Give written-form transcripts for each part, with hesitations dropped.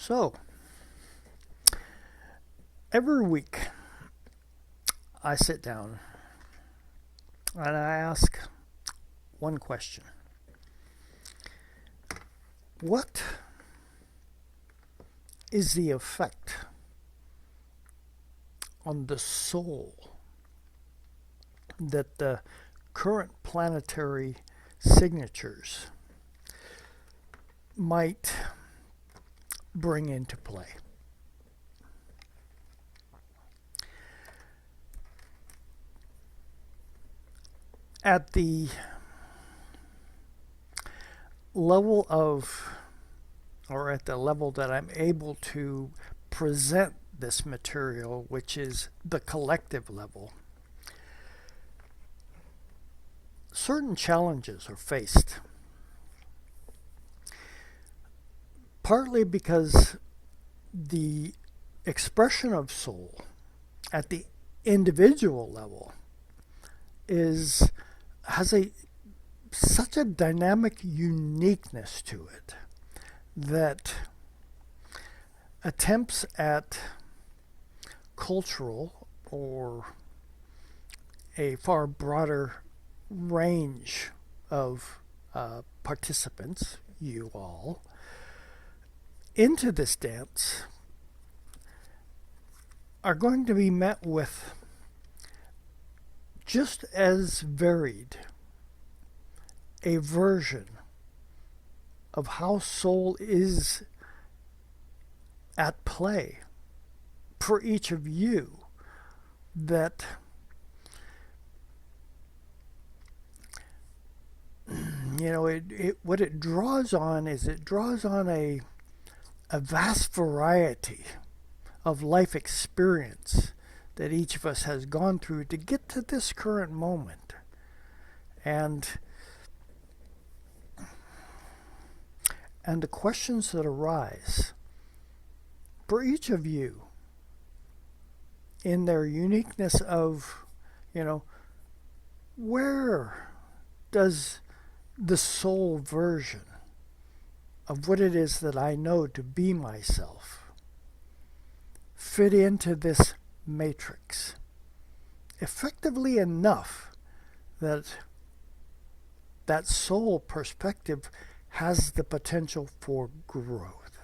So, every week I sit down and I ask one question. What is the effect on the soul that the current planetary signatures might bring into play? At the level of, or at the level that I'm able to present this material, which is the collective level, certain challenges are faced. Partly because the expression of soul at the individual level has such a dynamic uniqueness to it that attempts at cultural or a far broader range of participants, you all, into this dance are going to be met with just as varied a version of how soul is at play for each of you, that what it draws on is a vast variety of life experience that each of us has gone through to get to this current moment. And the questions that arise for each of you in their uniqueness of, where does the soul version of what it is that I know to be myself fit into this matrix effectively enough that soul perspective has the potential for growth.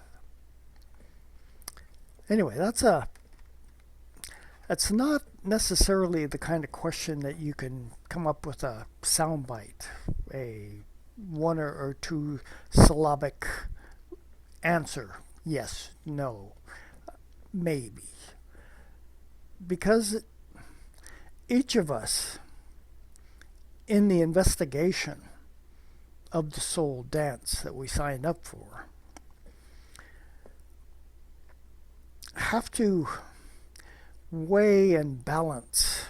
Anyway, that's not necessarily the kind of question that you can come up with a soundbite, a one or two syllabic answer, yes, no, maybe. Because each of us in the investigation of the soul dance that we signed up for have to weigh and balance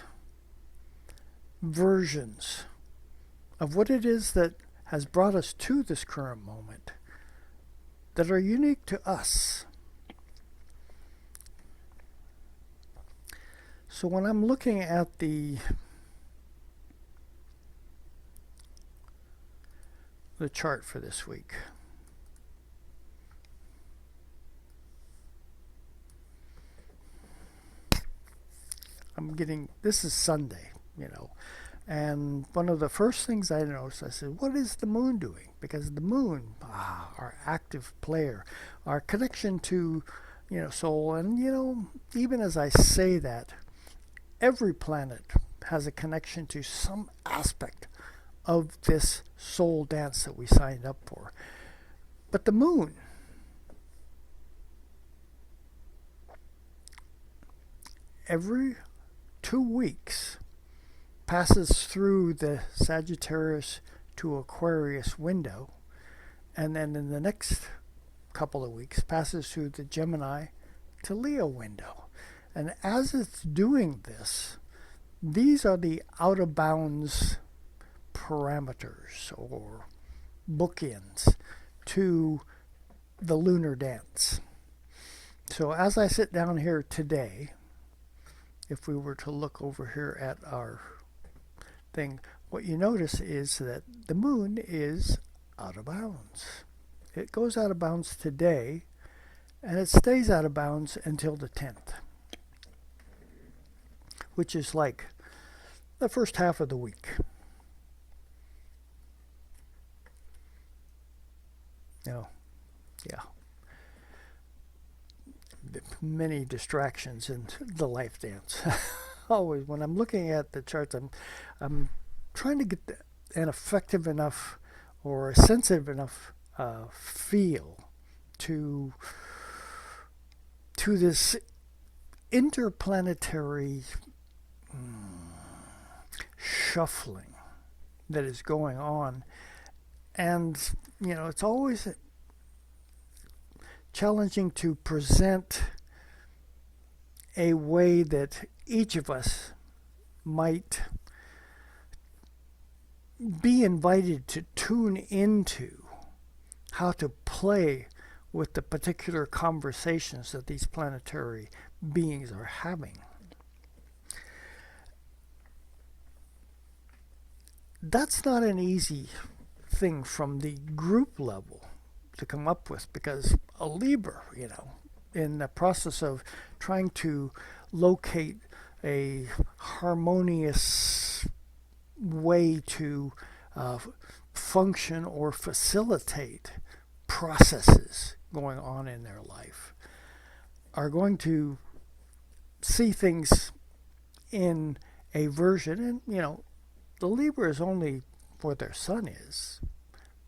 versions of what it is that has brought us to this current moment that are unique to us. So when I'm looking at the chart for this week, this is Sunday, and one of the first things I noticed, I said, what is the moon doing? Because the moon, our active player, our connection to, soul, and, even as I say that, every planet has a connection to some aspect of this soul dance that we signed up for. But the moon, every 2 weeks, passes through the Sagittarius to Aquarius window, and then in the next couple of weeks passes through the Gemini to Leo window. And as it's doing this, these are the out of bounds parameters or bookends to the lunar dance. So as I sit down here today, if we were to look over here at our thing, what you notice is that the moon is out of bounds. It goes out of bounds today, and it stays out of bounds until the 10th, which is like the first half of the week. No, yeah. Many distractions in the life dance. Always, when I'm looking at the charts, I'm trying to get an effective enough or a sensitive enough feel to this interplanetary shuffling that is going on. And, it's always challenging to present a way that each of us might be invited to tune into how to play with the particular conversations that these planetary beings are having. That's not an easy thing from the group level to come up with, because a Libra, in the process of trying to locate a harmonious way to function or facilitate processes going on in their life, are going to see things in a version, and the Libra is only what their sun is.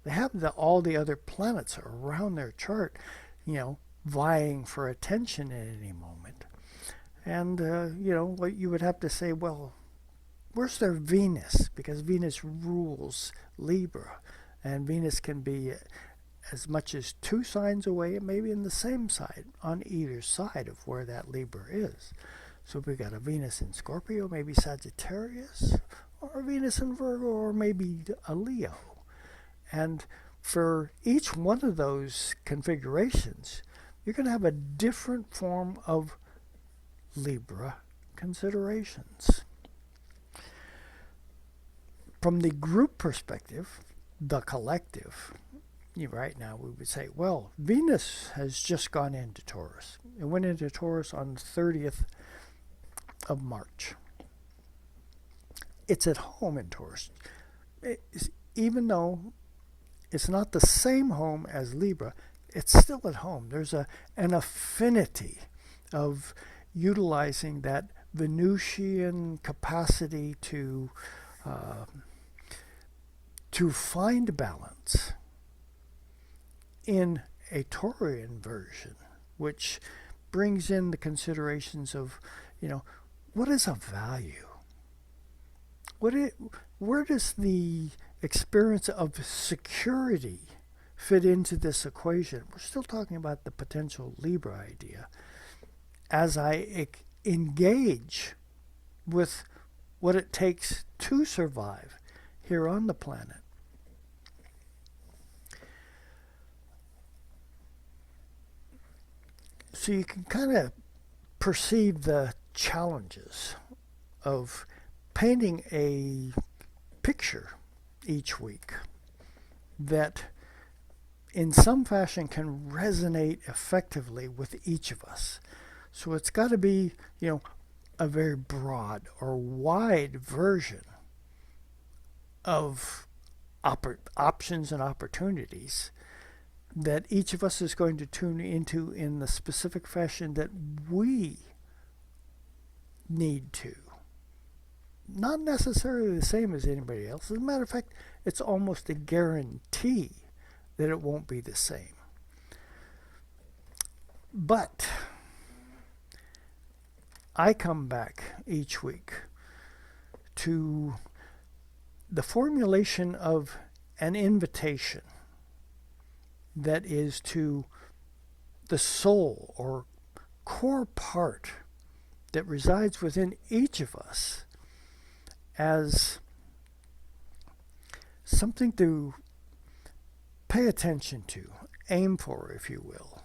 They have all the other planets around their chart, vying for attention at any moment. And, what you would have to say, well, where's their Venus? Because Venus rules Libra. And Venus can be as much as 2 signs away, and maybe in the same side, on either side of where that Libra is. So we got a Venus in Scorpio, maybe Sagittarius, or Venus in Virgo, or maybe a Leo. And for each one of those configurations, you're going to have a different form of Libra considerations. From the group perspective, the collective, right now we would say, well, Venus has just gone into Taurus. It went into Taurus on the 30th of March. It's at home in Taurus. Even though it's not the same home as Libra, it's still at home. There's an affinity of utilizing that Venusian capacity to find balance in a Taurian version, which brings in the considerations of, what is a value? Where does the experience of security fit into this equation? We're still talking about the potential Libra idea. As I engage with what it takes to survive here on the planet, so you can kind of perceive the challenges of painting a picture each week that in some fashion can resonate effectively with each of us. So it's got to be, a very broad or wide version of options and opportunities that each of us is going to tune into in the specific fashion that we need to. Not necessarily the same as anybody else. As a matter of fact, it's almost a guarantee that it won't be the same. But I come back each week to the formulation of an invitation that is to the soul or core part that resides within each of us as something to pay attention to, aim for, if you will,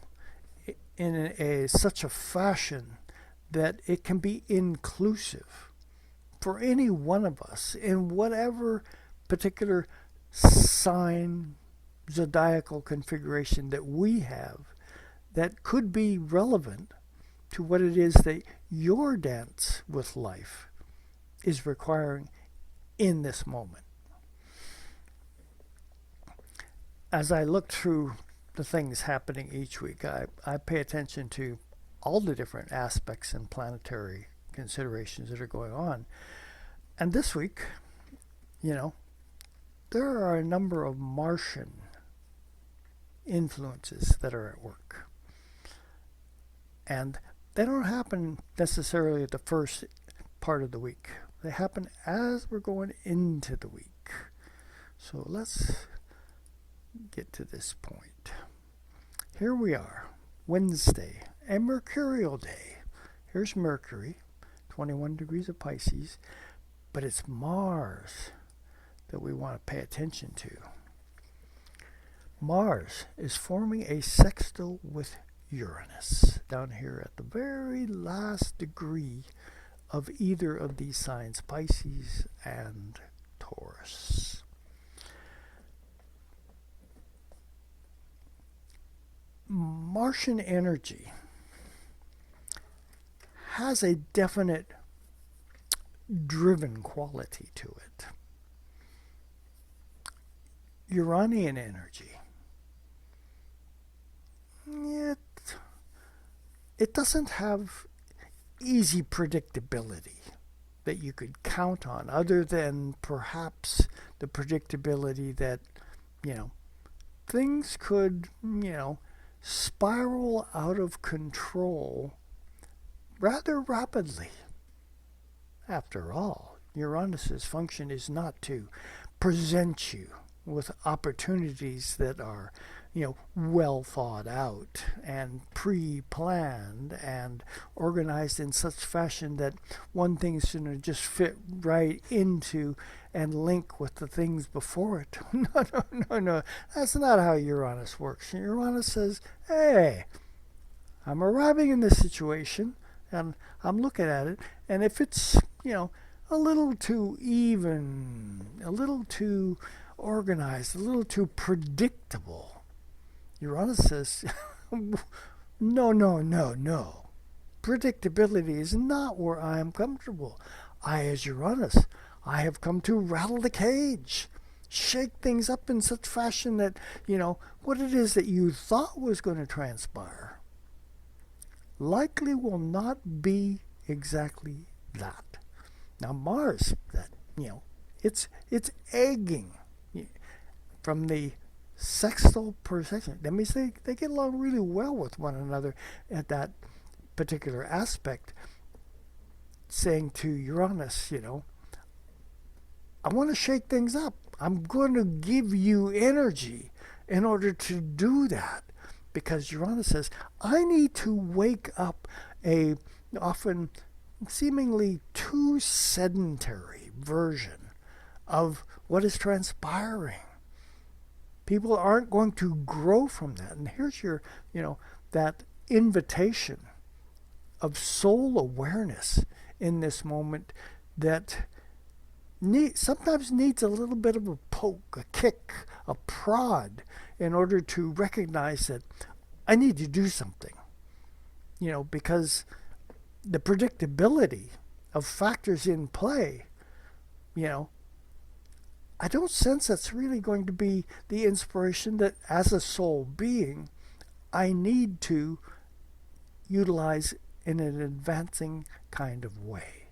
in such a fashion that it can be inclusive for any one of us in whatever particular sign, zodiacal configuration that we have that could be relevant to what it is that your dance with life is requiring in this moment. As I look through the things happening each week, I pay attention to all the different aspects and planetary considerations that are going on. And this week, there are a number of Martian influences that are at work. And they don't happen necessarily at the first part of the week. They happen as we're going into the week. So let's get to this point. Here we are, Wednesday, a mercurial day. Here's Mercury, 21 degrees of Pisces, but it's Mars that we want to pay attention to. Mars is forming a sextile with Uranus down here at the very last degree of either of these signs, Pisces and Taurus. Martian energy has a definite driven quality to it. Uranian energy, it doesn't have easy predictability that you could count on, other than perhaps the predictability that, things could, spiral out of control rather rapidly. After all, Uranus's function is not to present you with opportunities that are, well thought out and pre-planned and organized in such fashion that one thing is going to just fit right into and link with the things before it. No. That's not how Uranus works. Uranus says, hey, I'm arriving in this situation and I'm looking at it, and if it's, a little too even, a little too organized, a little too predictable, Uranus says, no. Predictability is not where I am comfortable. As Uranus, I have come to rattle the cage, shake things up in such fashion that, what it is that you thought was going to transpire likely will not be exactly that. Now Mars, it's egging from the sextile perception. That means they get along really well with one another at that particular aspect, saying to Uranus, I want to shake things up. I'm going to give you energy in order to do that. Because Uranus says, I need to wake up a often seemingly too sedentary version of what is transpiring. People aren't going to grow from that. And here's your, that invitation of soul awareness in this moment that sometimes needs a little bit of a poke, a kick, a prod in order to recognize that I need to do something. Because the predictability of factors in play, I don't sense that's really going to be the inspiration that as a soul being I need to utilize in an advancing kind of way.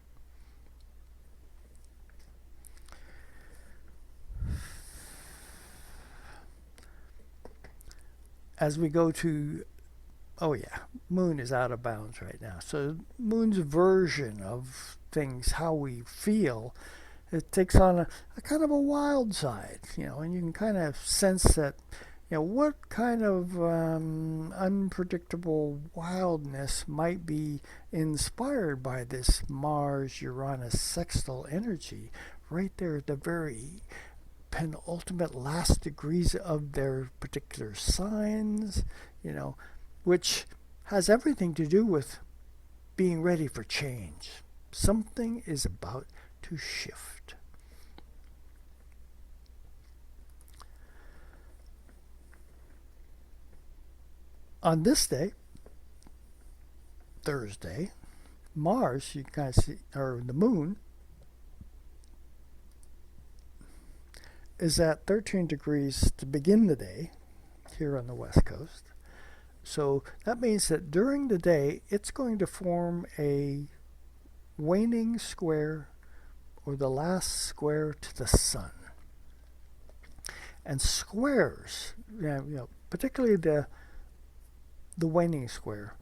As we go to, Moon is out of bounds right now. So Moon's version of things, how we feel, it takes on a kind of a wild side, and you can kind of sense that, what kind of unpredictable wildness might be inspired by this Mars-Uranus sextile energy right there at the very penultimate last degrees of their particular signs, which has everything to do with being ready for change. Something is about to shift. On this day, Thursday, Mars, you guys see, or the moon, is at 13 degrees to begin the day here on the West Coast. So that means that during the day, it's going to form a waning square, or the last square to the sun. And squares, particularly the waning square,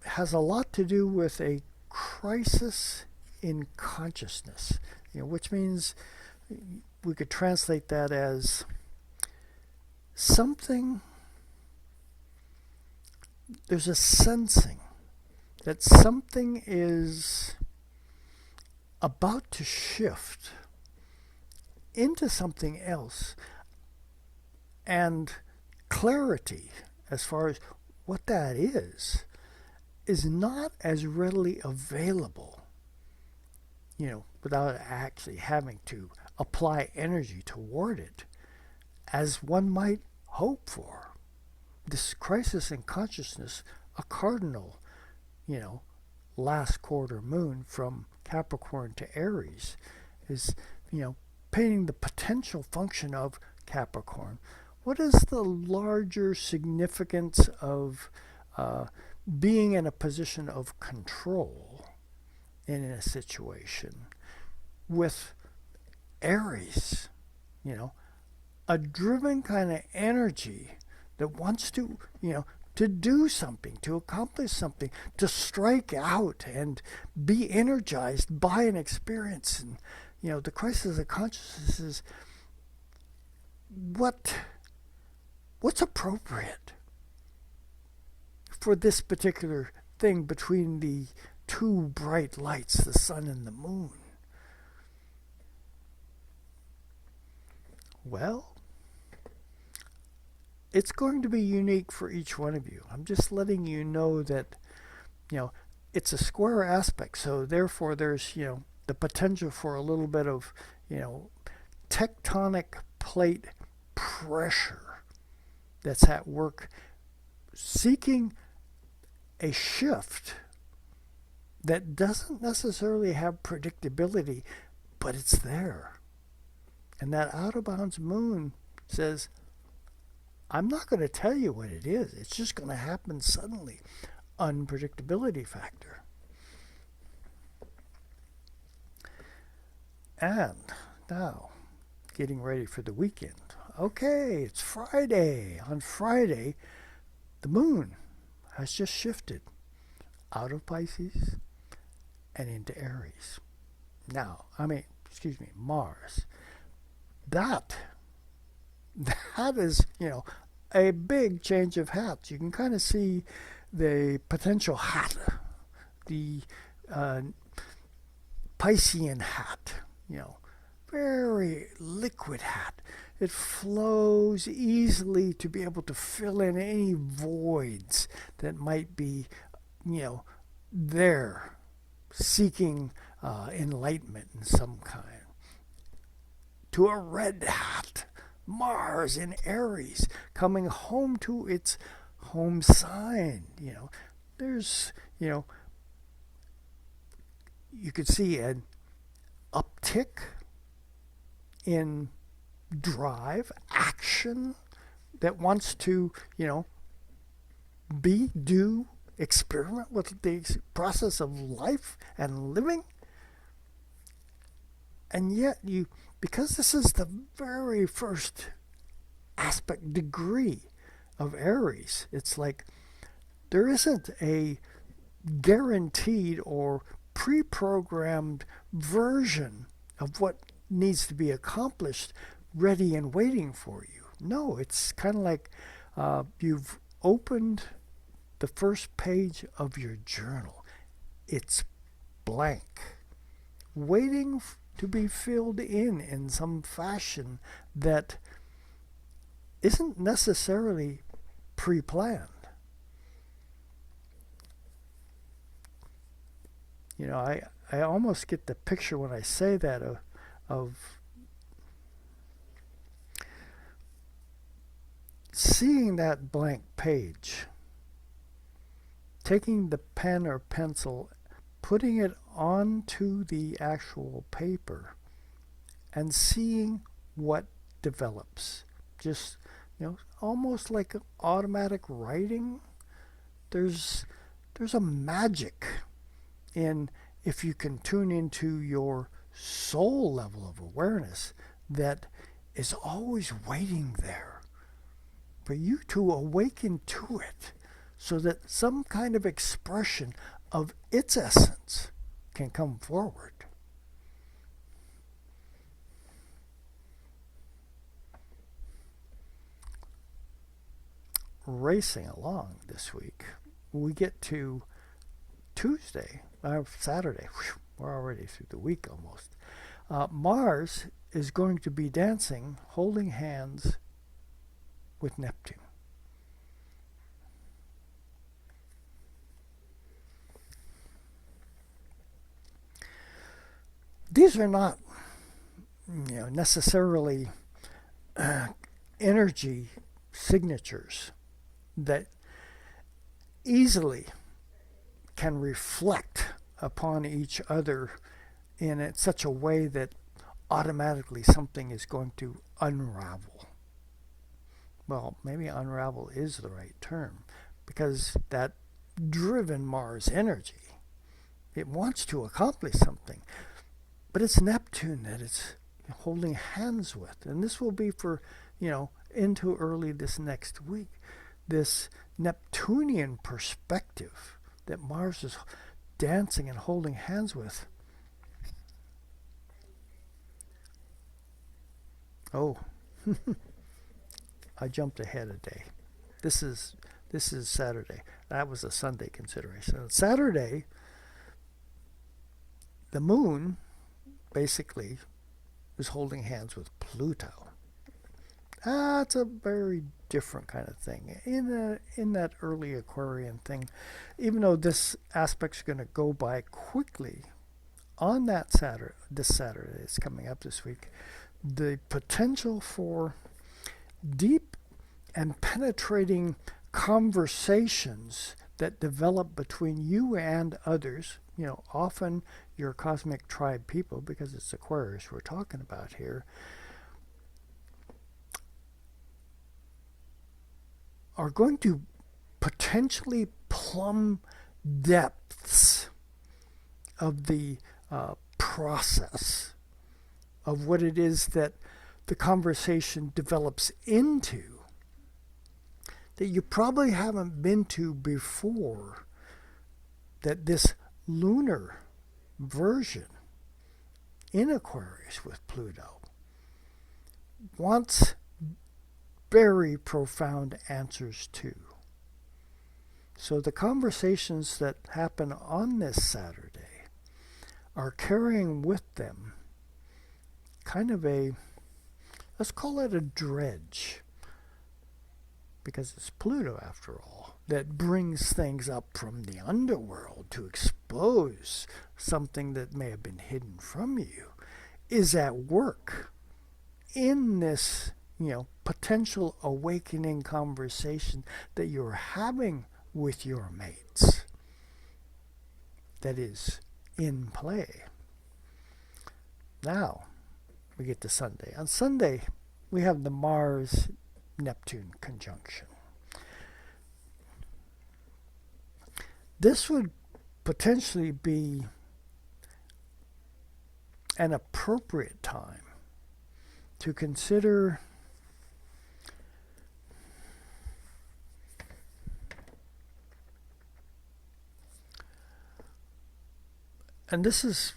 has a lot to do with a crisis in consciousness, which means we could translate that as something. There's a sensing that something is about to shift into something else, and clarity as far as what that is not as readily available, without actually having to apply energy toward it as one might hope for. This crisis in consciousness, a cardinal, last quarter moon from Capricorn to Aries, is, painting the potential function of Capricorn. What is the larger significance of being in a position of control in a situation with Aries, a driven kind of energy that wants to, to do something, to accomplish something, to strike out and be energized by an experience. And, the crisis of consciousness is what's appropriate for this particular thing between the two bright lights, the sun and the moon. Well, it's going to be unique for each one of you. I'm just letting you know that, it's a square aspect, so therefore there's, the potential for a little bit of, tectonic plate pressure that's at work, seeking a shift that doesn't necessarily have predictability, but it's there. And that out of bounds moon says, I'm not going to tell you what it is. It's just going to happen suddenly. Unpredictability factor. And now, getting ready for the weekend. Okay, it's Friday. On Friday, the moon has just shifted out of Pisces and into Aries. Now, Mars. That is, a big change of hats. You can kind of see the potential hat, the Piscean hat, very liquid hat. It flows easily to be able to fill in any voids that might be, there, seeking enlightenment in some kind. To a red hat, Mars in Aries, coming home to its home sign. There's, you could see an uptick in drive, action that wants to, do, experiment with the process of life and living. And yet because this is the very first aspect degree of Aries, it's like there isn't a guaranteed or pre-programmed version of what needs to be accomplished ready and waiting for you. No, it's kind of like you've opened the first page of your journal. It's blank, waiting to be filled in some fashion that isn't necessarily pre-planned. I almost get the picture when I say that of seeing that blank page, taking the pen or pencil, putting it onto the actual paper, and seeing what develops. Just, almost like automatic writing. There's a magic in, if you can tune into your soul level of awareness, that is always waiting there for you to awaken to it, so that some kind of expression of its essence can come forward. Racing along this week, we get to Saturday. Whew, we're already through the week almost. Mars is going to be dancing, holding hands with Neptune. These are not, necessarily energy signatures that easily can reflect upon each other in such a way that automatically something is going to unravel. Well, maybe unravel is the right term, because that driven Mars energy, it wants to accomplish something, but it's Neptune that it's holding hands with. And this will be for, into early this next week, this Neptunian perspective that Mars is dancing and holding hands with. Oh, I jumped ahead a day. This is Saturday. That was a Sunday consideration. On Saturday, the moon basically is holding hands with Pluto. It's a very different kind of thing. In that early Aquarian thing, even though this aspect's going to go by quickly, on that this Saturday, it's coming up this week, the potential for deep and penetrating conversations that develop between you and others, often your cosmic tribe people, because it's Aquarius we're talking about here, are going to potentially plumb depths of the process of what it is that the conversation develops into, that you probably haven't been to before, that this lunar version in Aquarius with Pluto wants very profound answers to. So the conversations that happen on this Saturday are carrying with them kind of let's call it a dredge, because it's Pluto after all, that brings things up from the underworld to expose something that may have been hidden from you, is at work in this, potential awakening conversation that you're having with your mates, that is in play. Now, we get to Sunday. On Sunday, we have the Mars-Neptune conjunction. This would potentially be an appropriate time to consider and this is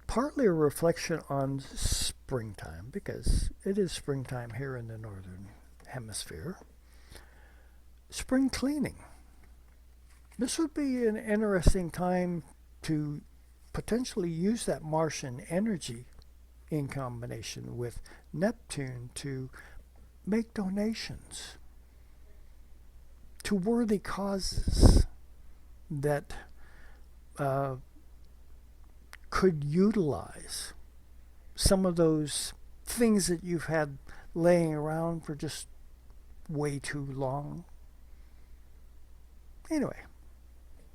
partly a reflection on springtime, because it is springtime here in the northern hemisphere. Spring cleaning. This would be an interesting time to potentially use that Martian energy in combination with Neptune to make donations to worthy causes that could utilize some of those things that you've had laying around for just way too long. Anyway,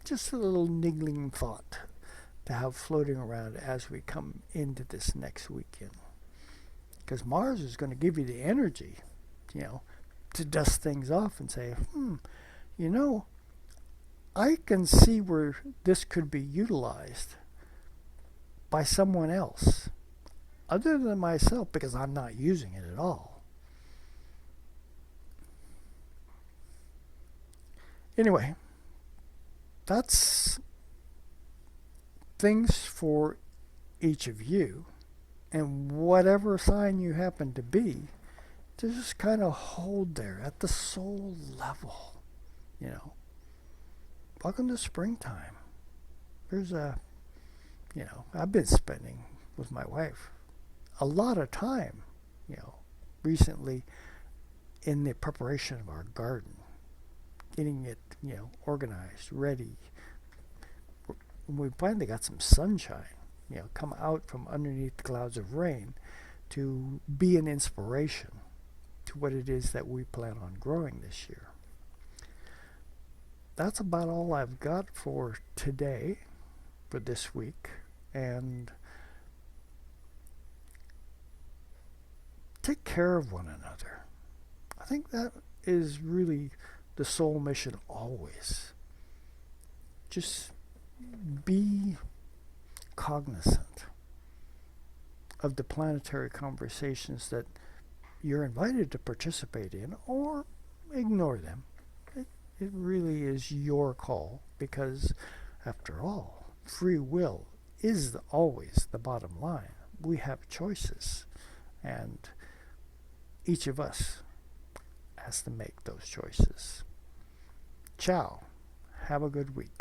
just a little niggling thought to have floating around as we come into this next weekend. Because Mars is going to give you the energy, to dust things off and say, you know, I can see where this could be utilized by someone else other than myself, because I'm not using it at all. Anyway, that's things for each of you, and whatever sign you happen to be, to just kind of hold there at the soul level. Welcome to springtime. There's I've been spending with my wife a lot of time, recently in the preparation of our garden, getting it, organized, ready. We finally got some sunshine, come out from underneath the clouds of rain to be an inspiration to what it is that we plan on growing this year. That's about all I've got for today, for this week, and take care of one another. I think that is really the soul mission always. Just be cognizant of the planetary conversations that you're invited to participate in, or ignore them. It really is your call, because after all, free will is always the bottom line. We have choices, and each of us has to make those choices. Ciao. Have a good week.